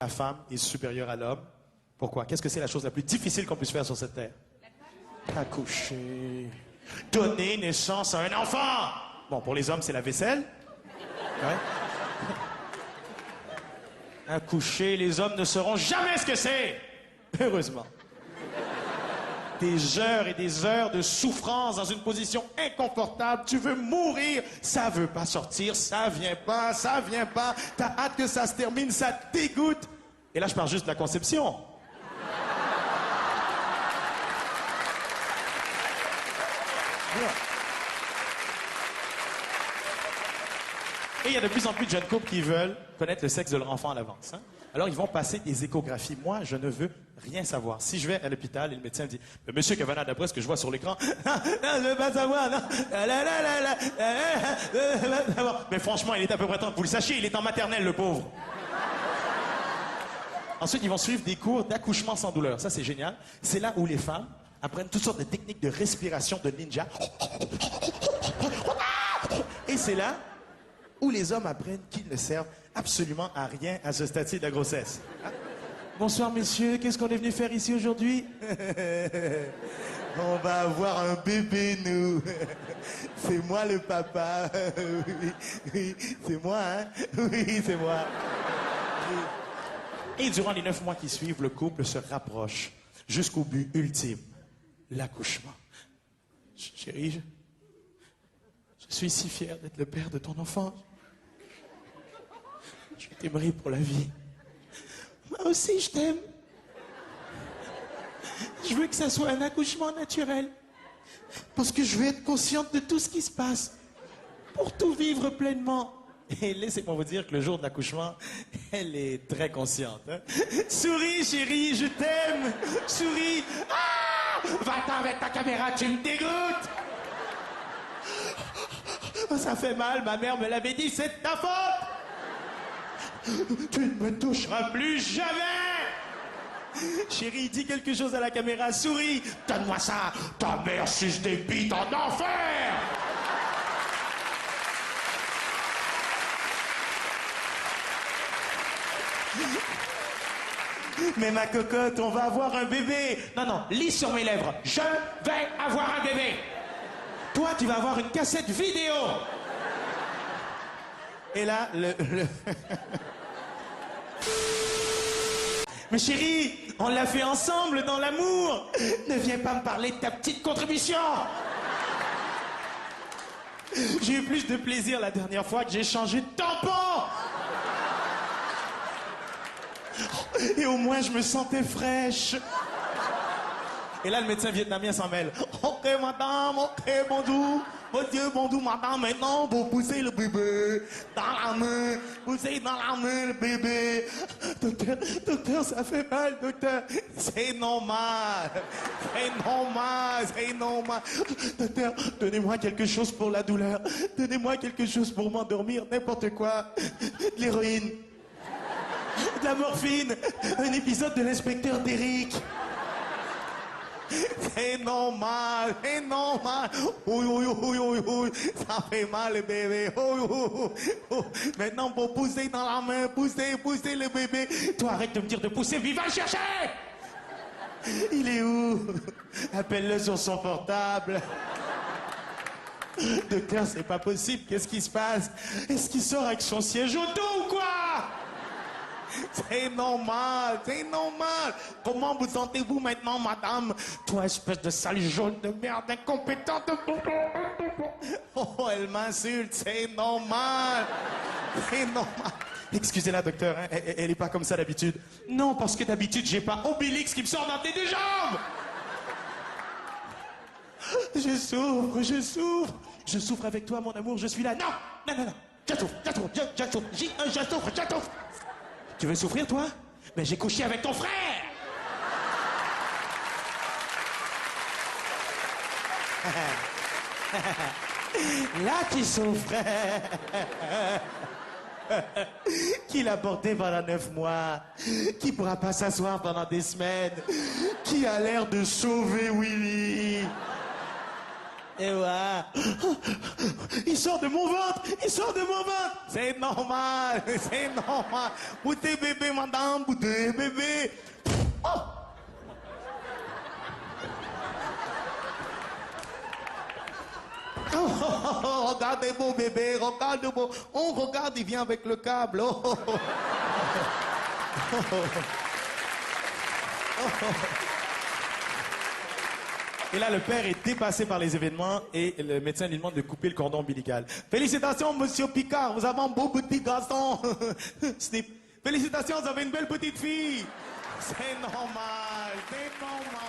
La femme est supérieure à l'homme. Pourquoi? Qu'est-ce que c'est la chose la plus difficile qu'on puisse faire sur cette terre? Accoucher. Donner naissance à un enfant. Bon, pour les hommes, c'est la vaisselle. Ouais. Accoucher, les hommes ne sauront jamais ce que c'est. Heureusement. Des heures et des heures de souffrance dans une position inconfortable. Tu veux mourir, ça veut pas sortir, ça vient pas, ça vient pas. T'as hâte que ça se termine, ça te dégoûte. Et là, je parle juste de la conception. Et il y a de plus en plus de jeunes couples qui veulent connaître le sexe de leur enfant à l'avance. Hein? Alors, ils vont passer des échographies. Moi, je ne veux rien savoir. Si je vais à l'hôpital et le médecin me dit « Monsieur Cavana, d'après ce que je vois sur l'écran, non, je veux pas savoir, non. Mais franchement, il est à peu près temps que vous le sachiez, il est en maternelle, le pauvre. » Ensuite, ils vont suivre des cours d'accouchement sans douleur. Ça, c'est génial. C'est là où les femmes apprennent toutes sortes de techniques de respiration de ninja. Et c'est là où les hommes apprennent qu'ils ne servent absolument à rien à ce stade-ci de la grossesse. Bonsoir, messieurs. Qu'est-ce qu'on est venu faire ici aujourd'hui? On va avoir un bébé, nous. C'est moi le papa. Oui, c'est moi, hein? Oui, c'est moi. Et durant les 9 mois qui suivent, le couple se rapproche jusqu'au but ultime, l'accouchement. Chérie, je suis si fier d'être le père de ton enfant. Je t'aimerai pour la vie. Moi aussi, je t'aime. Je veux que ça soit un accouchement naturel. Parce que je veux être consciente de tout ce qui se passe. Pour tout vivre pleinement. Et laissez-moi vous dire que le jour de l'accouchement, elle est très consciente. Hein? Souris, chérie, je t'aime. Souris. Ah! Va-t'en avec ta caméra, tu me dégoûtes. Oh, ça fait mal, ma mère me l'avait dit, c'est de ta faute. Tu ne me toucheras plus jamais. Chérie, dis quelque chose à la caméra, souris. Donne-moi ça. Ta mère suce des bites en enfer. Mais ma cocotte, on va avoir un bébé. Non, non, lis sur mes lèvres. Je vais avoir un bébé. Toi, tu vas avoir une cassette vidéo. Et là, Mais chérie, on l'a fait ensemble dans l'amour. Ne viens pas me parler de ta petite contribution. J'ai eu plus de plaisir la dernière fois que j'ai changé de tampon. Et au moins, je me sentais fraîche. Et là, le médecin vietnamien s'en mêle. Ok, madame, ok, bonjour. Mon Dieu, bonjour, madame. Maintenant, vous poussez le bébé dans la main. Poussez dans la main le bébé. Docteur, ça fait mal, docteur. C'est normal. C'est normal, c'est normal. Docteur, donnez-moi quelque chose pour la douleur. Donnez-moi quelque chose pour m'endormir. N'importe quoi. De l'héroïne. De la morphine, un épisode de l'inspecteur Derrick. C'est normal, c'est normal. Oui, oui, oui, oui, oui, ça fait mal le bébé. Oui, oui, oui. Maintenant, pour pousser dans la main, pousser le bébé. Toi, arrête de me dire de pousser, vive, va le chercher. Il est où? Appelle-le sur son portable. Docteur, c'est pas possible, qu'est-ce qui se passe? Est-ce qu'il sort avec son siège auto ou quoi? C'est normal, c'est normal. Comment vous sentez-vous maintenant, madame? Toi, espèce de sale jaune de merde incompétente. Oh, elle m'insulte, c'est normal. C'est normal. Excusez-la, docteur, hein? Elle est pas comme ça d'habitude. Non, parce que d'habitude, j'ai pas Obélix qui me sort dans tes deux jambes. Je souffre, je souffre. Je souffre avec toi, mon amour, je suis là. Non, non, non, non. Je souffre, je souffre, je souffre. Je souffre, je souffre. Tu veux souffrir, toi? Mais j'ai couché avec ton frère! Là, tu souffres! Qui l'a porté pendant 9 mois? Qui pourra pas s'asseoir pendant des semaines? Qui a l'air de sauver Willy? Et ouais. Il sort de mon ventre, il sort de mon ventre. C'est normal, c'est normal. Boutez bébé, madame, boutez bébé. Oh. Oh, regardez mon bébé, regardez mon... On regarde, il vient avec le câble. Oh, oh, oh. Et là, le père est dépassé par les événements et le médecin lui demande de couper le cordon ombilical. Félicitations, monsieur Picard, vous avez un beau petit garçon. Félicitations, vous avez une belle petite fille. C'est normal, c'est normal.